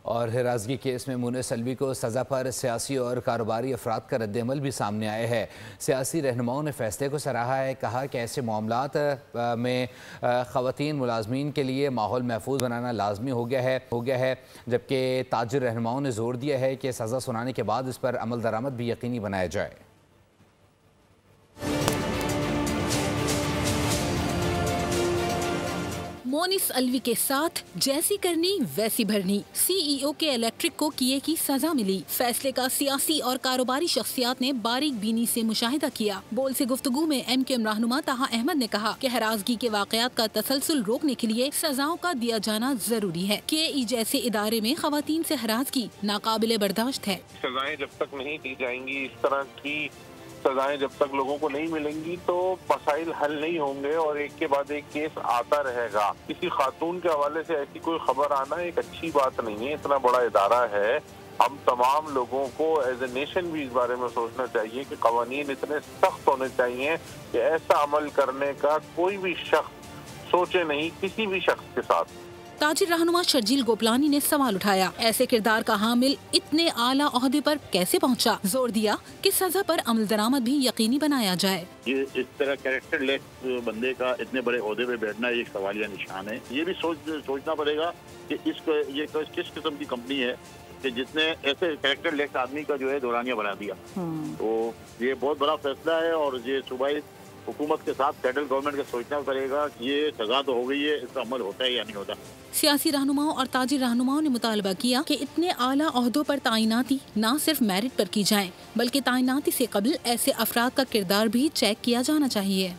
और हिरासगी केस में मुनिस अलवी को सज़ा पर सियासी और कारोबारी अफराद का रद्दअमल भी सामने आया है। सियासी रहनुमाओं ने फैसले को सराहा है। कहा कि ऐसे मामलात में ख़वातीन मुलाजमीन के लिए माहौल महफूज बनाना लाजमी हो गया है। जबकि ताजिर रहनुमाओं ने जोर दिया है कि सज़ा सुनाने के बाद इस पर अमल दरामद भी यकीनी बनाया जाए। मोनिस अलवी के साथ जैसी करनी वैसी भरनी, सीईओ के इलेक्ट्रिक को किए की सजा मिली। फैसले का सियासी और कारोबारी शख्सियात ने बारीक बीनी से मुशाहिदा किया। बोल से गुफ्तगू में MKM रहनुमा ताहा अहमद ने कहा कि हरासगी के वाकयात का तसलसल रोकने के लिए सजाओं का दिया जाना जरूरी है। KE जैसे इदारे में खवातीन से हरासगी नाकाबिले बर्दाश्त है। सजाएं जब तक नहीं दी जाएंगी, इस तरह की सजाएं जब तक लोगों को नहीं मिलेंगी तो मसाइल हल नहीं होंगे और एक के बाद एक केस आता रहेगा। किसी खातून के हवाले से ऐसी कोई खबर आना एक अच्छी बात नहीं है। इतना बड़ा इदारा है, हम तमाम लोगों को एज ए नेशन भी इस बारे में सोचना चाहिए कि कवानीन इतने सख्त होने चाहिए कि ऐसा अमल करने का कोई भी शख्स सोचे नहीं किसी भी शख्स के साथ। ताजिर रहनुमा शर्जील गोपलानी ने सवाल उठाया, ऐसे किरदार का हामिल इतने आला ओहदे पर कैसे पहुंचा? जोर दिया कि सजा पर अमल दरामद भी यकीनी बनाया जाए। ये इस तरह कैरेक्टर लेस बंदे का इतने बड़े ओहदे पे बैठना एक सवालिया निशान है। ये भी सोचना पड़ेगा कि ये किस किस्म की कंपनी है कि जिसने ऐसे कैरेक्टर लेस आदमी का जो है दौरानिया बना दिया। तो ये बहुत बड़ा फैसला है और ये सूबाई हुकूमत के साथ फेडरल गवर्नमेंट को सोचना पड़ेगा कि ये सजा तो हो गई है, इसका अमल होता है या नहीं होता। सियासी रहनुमाओं और ताजिर रहनुमाओं ने मुतालबा किया कि इतने आला ओहदों पर तैनाती न सिर्फ मेरिट पर की जाए बल्कि तैनाती से कबल ऐसे अफराद का किरदार भी चेक किया जाना चाहिए।